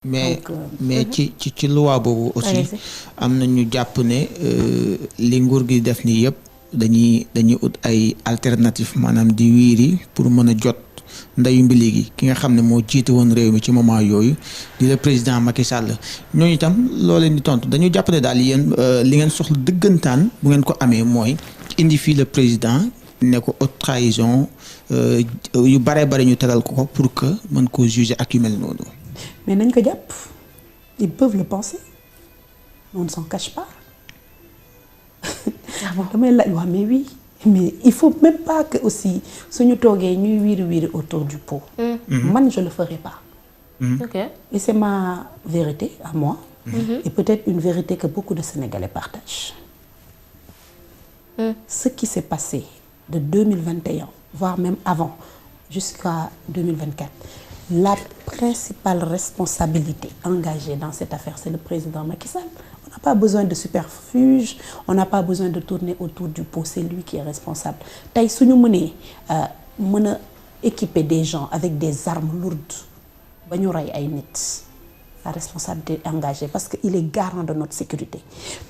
mais donc mais ci loi boobu aussi am na ñu jàpp ne li nguur gi def nii yëpp dañuy ut ay alternative maanaam di wiiri pour mën a jot ndeyu mbili gi ki nga xam ne moo jiite woon réew mi ci moment yooyu di le président Macky Sall ñooñu itam loo leen di tontu dañu jàpp ne daal yéen li ngeen soxla dëggantaan bu ngeen ko amee mooy indi fii le président ne ko haute trahison yu bare ñu tegal ko pour que mën koo juger ak yu mel noonu. mais nañ ko jàpp ils peuvent le penser on ne s'en cache pas. damay laaj wax mais oui mais il faut même pas que aussi suñu toogee ñuy wiiri autour du pot. man je le ferai pas. Ok. Et c'est ma vérité à moi. Et peut-être une vérité que beaucoup de Sénégalais partagent. Ce qui s'est passé de 2021 voire même avant jusqu'à 2024, la principale responsabilité engagée dans cette affaire, c'est le président Macky Sall. On n'a pas besoin de subterfuge, on n'a pas besoin de tourner autour du pot, c'est lui qui est responsable. Tey suñu mënee mën a équiper des gens avec des armes lourdes ba ñu rey ay nit, la responsabilité est engagée parce que il est garant de notre sécurité.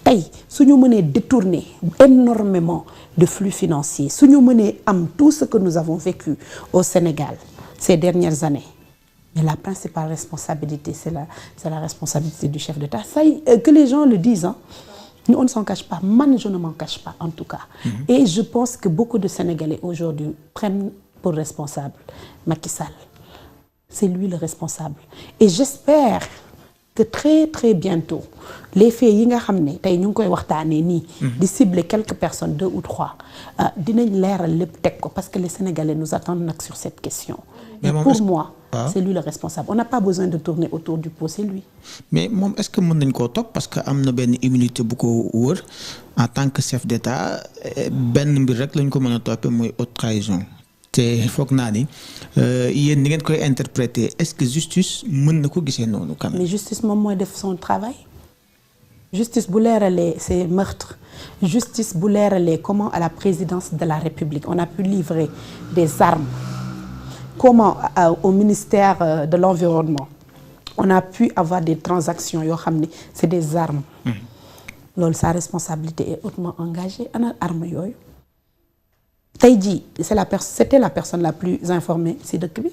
Tey suñu mënee détourner énormément de flux financiers, suñu mënee am tout ce que nous avons vécu au Sénégal ces dernières années, mais la principale responsabilité c'est la responsabilité du chef d'État. Ça que les gens le disent, hein. Nous, on ne s'en cache pas. Man, je ne m'en cache pas en tout cas. Et je pense que beaucoup de Sénégalais aujourd'hui prennent pour responsable Macky Sall. C'est lui le responsable. Et j'espère que très très bientôt les faits yi nga xam ne tey ñu ngi koy waxtaanee nii. di cibler quelques personnes 2 ou 3 dinañ leeral lépp teg ko parce que les Sénégalais nous attendent nag sur cette question. Et pour moi c'est lui le responsable. On n'a pas besoin de tourner autour du pot, c'est lui. mais moom est-ce que mën nañ koo topp parce que am na benn immunité bu ko wër en tant que chef d'État benn mbir rek lañ ko mën a toppee mooy haute trahison. te foog naa ni yéen ni ngeen koy interpréter est-ce que justice mën na ko gisee noonu quand même. mais justice moom mooy def son travail. Justice bu leeralee ces meurtres, justice bu leeralee comment à la présidence de la République on a pu livrer des armes, comment au ministère de l'environnement on a pu avoir des transactions yoo xam ne c'est des armes. Loolu sa responsabilité est hautement engagée. Ana armes yooyu tey jii c'était la personne la plus informée ci dëkk bi.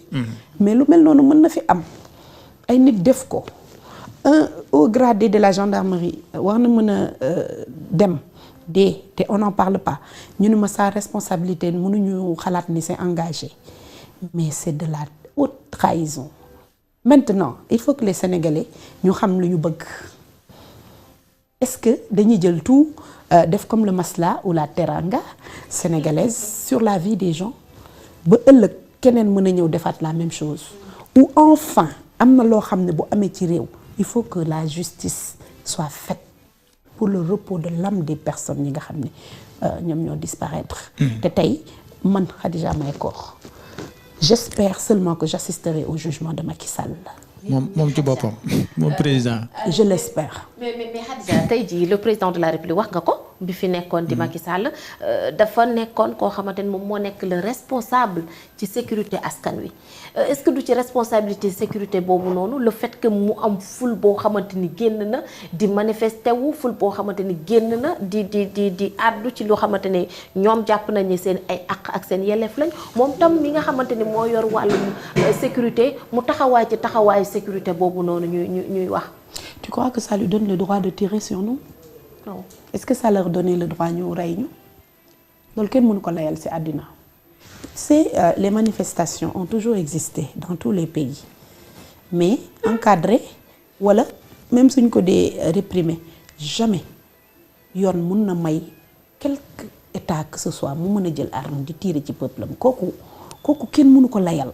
mais lu mel noonu mën na fi am ay nit def ko. Un haut gradé de la gendarmerie war na mën a dem dee te on n'en parle pas ñu ne ma sa responsabilité mënuñu xalaat ni c'est engagé mais c'est de la haute trahison. Maintenant il faut que les Sénégalais ñu xam lu ñu bëgg. Est-ce que dañuy jël tout def comme le masla ou la teranga sénégalaise sur la vie des gens ba ëllëg keneen mën a ñëw defaat la même chose ou enfin am na loo xam ne bu amee ci réew il faut que la justice soit faite pour le repos de l'âme des personnes yi nga xam ne ñoom ñoo disparaître. te tey man Khadija Mahécor j'espère seulement que j'assisterai au jugement de Macky Sall. moom ci boppam moom président. je l'espère. mais Khadija tey jii le président de la République wax nga ko bi fi nekkoon di Macky Sall dafa nekkoon koo xamante ni moom moo nekk le responsable ci sécurité askan wi est-ce que du ci responsabilité sécurité boobu noonu le fait que mu am ful boo xamante ni génn na di manifester wu ful boo xamante ni génn na di àddu ci loo xamante ni ñoom jàpp nañ ni seen ay àq ak seen yelleef lañ moom tam mi nga xamante ni moo yor wàllum sécurité mu taxawaay ci taxawaayu sécurité boobu noonu ñuy wax. Tu crois que ça lui donne le droit de tirer sur nous? Non. Est-ce que ça leur donnait le droit ñu rey ñu? Loolu kenn mënu ko layal ci àddina. C'est les manifestations ont toujours existé dans tous les pays mais encadré wala même suñ ko dee réprimer jamais yoon mun na may quelque état que ce soit mu mën a jël arme di tirer ci peuple am kooku kenn mënu ko layal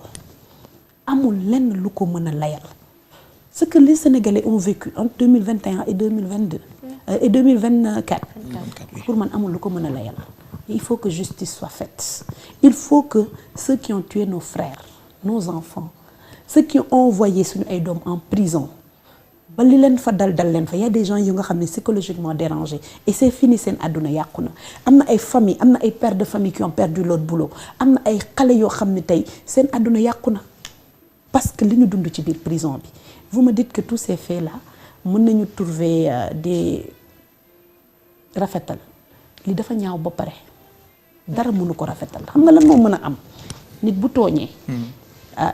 amul lenn lu ko mën a layal. Ce que les Sénégalais ont vécu entre 2021 et 2022 et 2024 pour man amul lu ko mën a layal. Il faut que justice soit faite. Il faut que ceux qui ont tué nos frères, nos enfants, ceux qui ont envoyé suñu ay doom en prison ba li leen fa dal leen fa y a des gens yu nga xam ne psychologiquement dérangés et c'est fini seen àdduna yàqu na. Am na ay famille am na ay pères de famille qui ont perdu leur boulot am na ay xale yoo xam ne tey seen àdduna yàqu na parce que li ñu dund ci biir prison bi. vous me dites que tous ces faits là mën nañu trouver des rafetal li dafa ñaaw ba pare dara mënu ko rafetal xam nga lan moo mën a am nit bu tooñee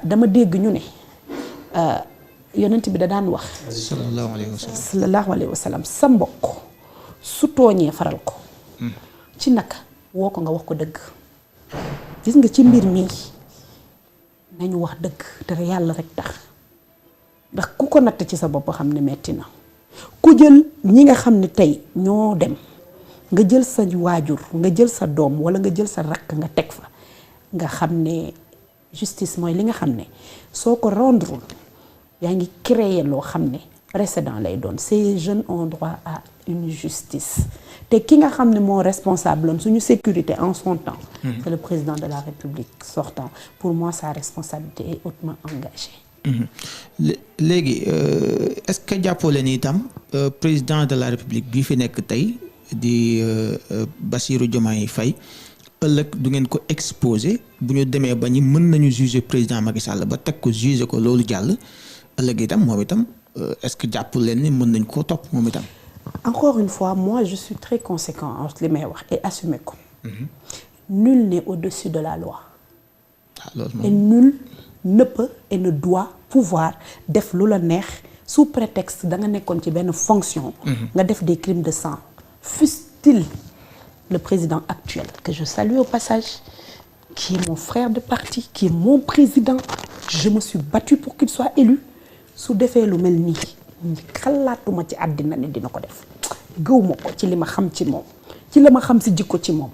dama dégg ñu ne yonent bi da daan wax sallallahu alayhi wa sallam sa mbokk su tooñee faral ko ci naka woo ko nga wax ko dëgg gis nga ci mbir mii nañu wax dëgg te yàlla rek tax ndax ku ko natt ci sa bopp xam ne metti na ku jël ñi nga xam ne tey ñoo dem nga jël sa waajur nga jël sa doom walla nga jël sa rakk nga teg fa nga xam ne justice mooy li nga xam ne soo ko rendrewul yaa ngi créer loo xam ne précédent lay doon. Ces jeunes ont droit à une justice te ki nga xam ne moo responsable am suñu sécurité en son temps c'est le président de la République sortant. Pour moi sa responsabilité est hautement engagée. léegi est-ce que jàppoo leen itam président de la République bii fi nekk tey di Bassirou Diomaye Faye ëllëg du ngeen ko exposé bu ñu demee ba ñi mën nañu juger président Macky Sall ba teg ko juger ko loolu jàll ëllëg itam moom itam est-ce que jàppul leen ni mën nañ koo topp moom itam. Encore une fois moi je suis très conséquent en li may wax et assumé ko. Nul n'est au-dessus de la loi. Et nul ne peut et ne doit pouvoir def lu la neex sous prétexte da nga nekkoon ci benn fonction. nga def des crimes de sang. Fût-il le président actuel que je salue au passage qui est mon frère de parti qui est mon président je me suis battue pour qu'il soit élu su defee lu mel nii xalaatuma ci àddina ne dina ko def gëwuma ko ci li ma xam ci moom ci la ma xam si jikko ci moom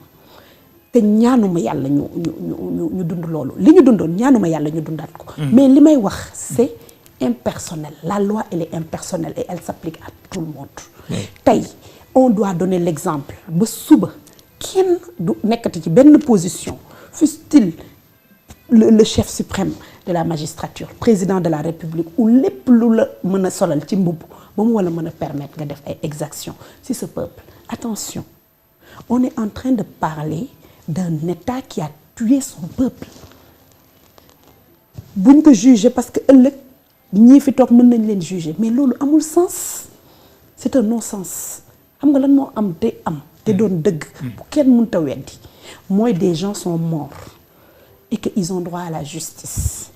te ñaanuma yàlla ñu dund loolu li ñu dundoon ñaanuma yàlla ñu dundaat ko mais li may wax c'est impersonnel la loi elle est impersonnelle et elle s'applique à tout le monde tey on doit donner l'exemple ba suba kenn du nekkati ci benn position fût-il le chef suprême de la magistrature président de la République ou lépp lu la mën a solal ci mbubb ba mu wala mën a permettre nga def ay exactions si ce peuple attention on est en train de parler d'un État qui a tué son peuple buñ ko juger parce que ëllëg ñii fi toog mën nañ leen juger mais loolu amul sens c'est un non-sens xam nga lan moo am te doon dëgg bu kenn mënta weddi mooy des gens sont morts et que ils ont droit à la justice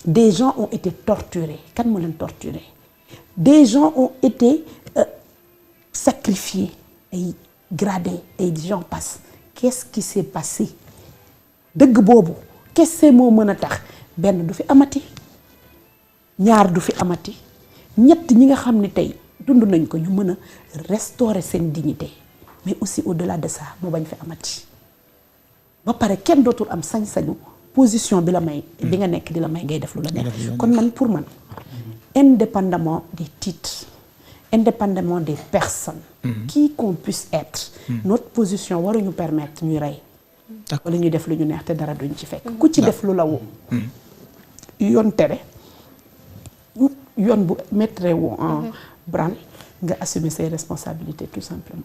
des gens ont été torturés kan moo leen torturé des gens ont été sacrifiés ay gradés ay gens passent qu'est-ce qui s'est passé dëgg boobu kese moo mën a tax benn du fi amati ñaar du fi amati ñett ñi nga xam ne tey dund nañ ko ñu mën a restaurer seen dignité mais aussi au-delà de ça moo bañ fi amati ba pare kenn dootul am sañ-sañu position bi la may bi nga nekk di la may ngay def lu la nekk kon man pour man indépendamment des titres indépendamment des personnes qui qu'on puisse être notre position waruñu permettre ñuy rey wala ñuy def lu ñu neex te dara duñ ci fekk ku ci def lu la woo yoon tere yoon bu mettre wu en branle nga assumer ses responsabilités tout simplement